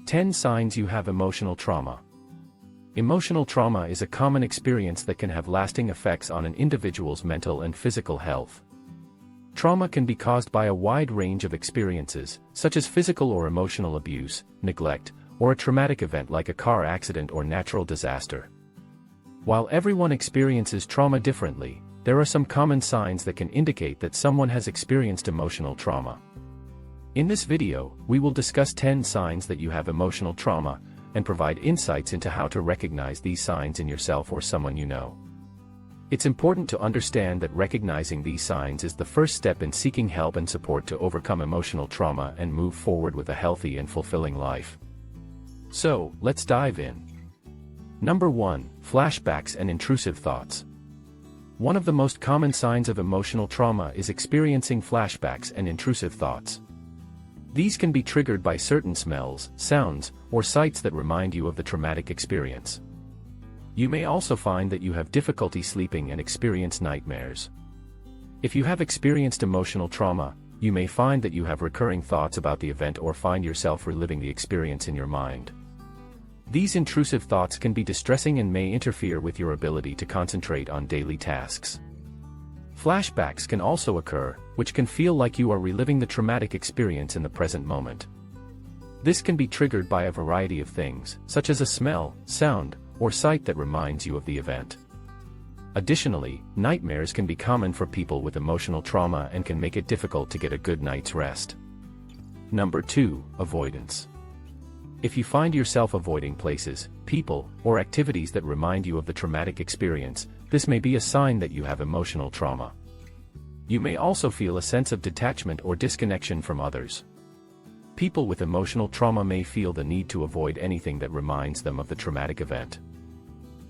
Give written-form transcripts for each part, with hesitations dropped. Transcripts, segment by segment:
10 signs you have emotional trauma. Emotional trauma is a common experience that can have lasting effects on an individual's mental and physical health. Trauma can be caused by a wide range of experiences, such as physical or emotional abuse, neglect, or a traumatic event like a car accident or natural disaster. While everyone experiences trauma differently, there are some common signs that can indicate that someone has experienced emotional trauma. In this video, we will discuss 10 signs that you have emotional trauma, and provide insights into how to recognize these signs in yourself or someone you know. It's important to understand that recognizing these signs is the first step in seeking help and support to overcome emotional trauma and move forward with a healthy and fulfilling life. So, let's dive in. Number 1. Flashbacks and intrusive thoughts. One of the most common signs of emotional trauma is experiencing flashbacks and intrusive thoughts. These can be triggered by certain smells, sounds, or sights that remind you of the traumatic experience. You may also find that you have difficulty sleeping and experience nightmares. If you have experienced emotional trauma, you may find that you have recurring thoughts about the event or find yourself reliving the experience in your mind. These intrusive thoughts can be distressing and may interfere with your ability to concentrate on daily tasks. Flashbacks can also occur, which can feel like you are reliving the traumatic experience in the present moment. This can be triggered by a variety of things, such as a smell, sound, or sight that reminds you of the event. Additionally, nightmares can be common for people with emotional trauma and can make it difficult to get a good night's rest. Number 2. Avoidance. If you find yourself avoiding places, people, or activities that remind you of the traumatic experience, this may be a sign that you have emotional trauma. You may also feel a sense of detachment or disconnection from others. People with emotional trauma may feel the need to avoid anything that reminds them of the traumatic event.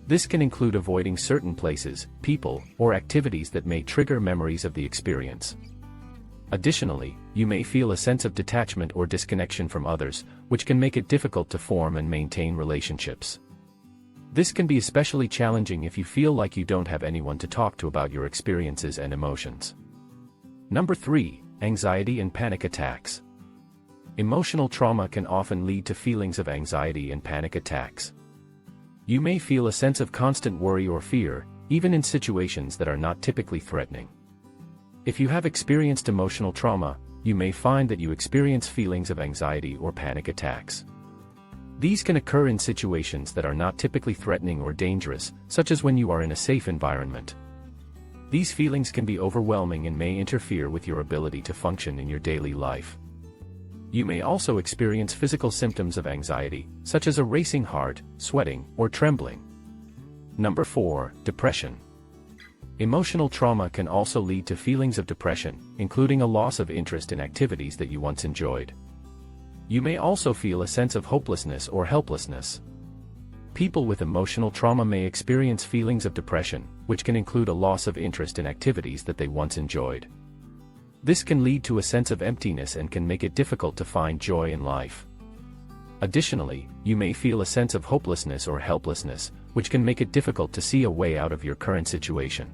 This can include avoiding certain places, people, or activities that may trigger memories of the experience. Additionally, you may feel a sense of detachment or disconnection from others, which can make it difficult to form and maintain relationships. This can be especially challenging if you feel like you don't have anyone to talk to about your experiences and emotions. Number 3. Anxiety and panic attacks. Emotional trauma can often lead to feelings of anxiety and panic attacks. You may feel a sense of constant worry or fear, even in situations that are not typically threatening. If you have experienced emotional trauma, you may find that you experience feelings of anxiety or panic attacks. These can occur in situations that are not typically threatening or dangerous, such as when you are in a safe environment. These feelings can be overwhelming and may interfere with your ability to function in your daily life. You may also experience physical symptoms of anxiety, such as a racing heart, sweating, or trembling. Number 4. Depression. Emotional trauma can also lead to feelings of depression, including a loss of interest in activities that you once enjoyed. You may also feel a sense of hopelessness or helplessness. People with emotional trauma may experience feelings of depression, which can include a loss of interest in activities that they once enjoyed. This can lead to a sense of emptiness and can make it difficult to find joy in life. Additionally, you may feel a sense of hopelessness or helplessness, which can make it difficult to see a way out of your current situation.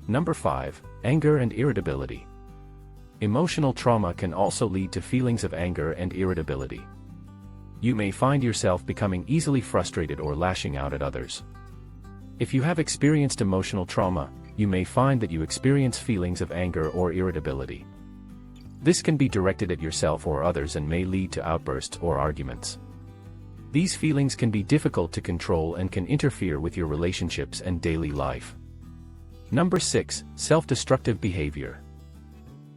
Number 5. Anger and irritability. Emotional trauma can also lead to feelings of anger and irritability. You may find yourself becoming easily frustrated or lashing out at others. If you have experienced emotional trauma, you may find that you experience feelings of anger or irritability. This can be directed at yourself or others and may lead to outbursts or arguments. These feelings can be difficult to control and can interfere with your relationships and daily life. Number 6. Self-destructive behavior.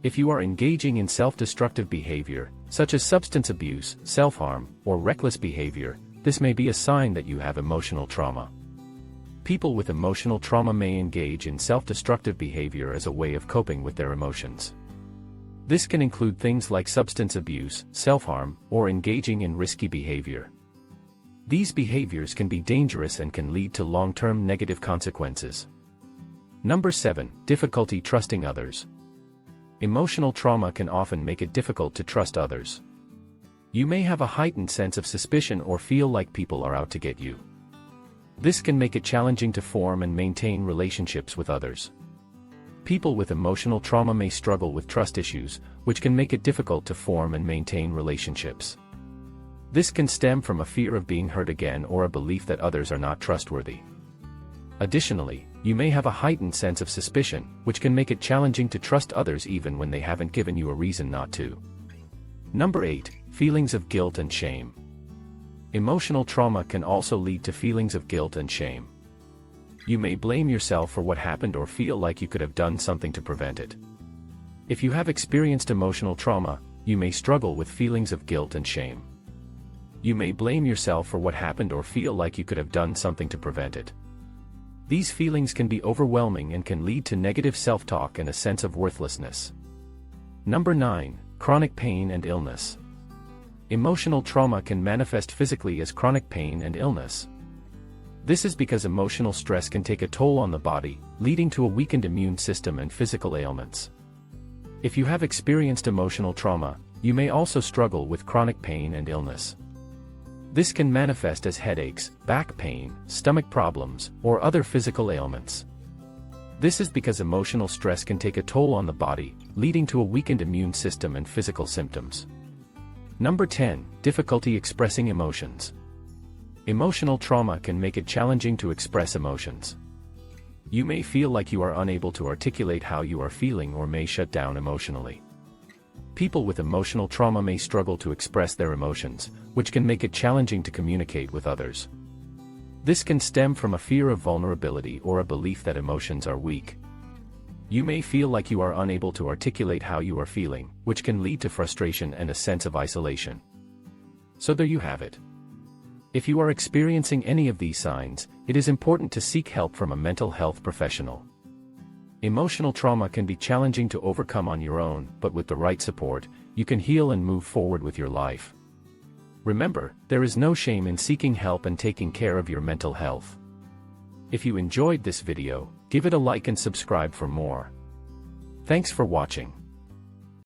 If you are engaging in self-destructive behavior, such as substance abuse, self-harm, or reckless behavior, this may be a sign that you have emotional trauma. People with emotional trauma may engage in self-destructive behavior as a way of coping with their emotions. This can include things like substance abuse, self-harm, or engaging in risky behavior. These behaviors can be dangerous and can lead to long-term negative consequences. Number 7. Difficulty trusting others. Emotional trauma can often make it difficult to trust others. You may have a heightened sense of suspicion or feel like people are out to get you. This can make it challenging to form and maintain relationships with others. People with emotional trauma may struggle with trust issues, which can make it difficult to form and maintain relationships. This can stem from a fear of being hurt again or a belief that others are not trustworthy. Additionally, you may have a heightened sense of suspicion, which can make it challenging to trust others even when they haven't given you a reason not to. Number 8. Feelings of guilt and shame. Emotional trauma can also lead to feelings of guilt and shame. You may blame yourself for what happened or feel like you could have done something to prevent it. If you have experienced emotional trauma, you may struggle with feelings of guilt and shame. You may blame yourself for what happened or feel like you could have done something to prevent it. These feelings can be overwhelming and can lead to negative self-talk and a sense of worthlessness. Number 9. Chronic pain and illness. Emotional trauma can manifest physically as chronic pain and illness. This is because emotional stress can take a toll on the body, leading to a weakened immune system and physical ailments. If you have experienced emotional trauma, you may also struggle with chronic pain and illness. This can manifest as headaches, back pain, stomach problems, or other physical ailments. This is because emotional stress can take a toll on the body, leading to a weakened immune system and physical symptoms. Number 10. Difficulty expressing emotions. Emotional trauma can make it challenging to express emotions. You may feel like you are unable to articulate how you are feeling or may shut down emotionally. People with emotional trauma may struggle to express their emotions, which can make it challenging to communicate with others. This can stem from a fear of vulnerability or a belief that emotions are weak. You may feel like you are unable to articulate how you are feeling, which can lead to frustration and a sense of isolation. So there you have it. If you are experiencing any of these signs, it is important to seek help from a mental health professional. Emotional trauma can be challenging to overcome on your own, but with the right support, you can heal and move forward with your life. Remember, there is no shame in seeking help and taking care of your mental health. If you enjoyed this video, give it a like and subscribe for more. Thanks for watching.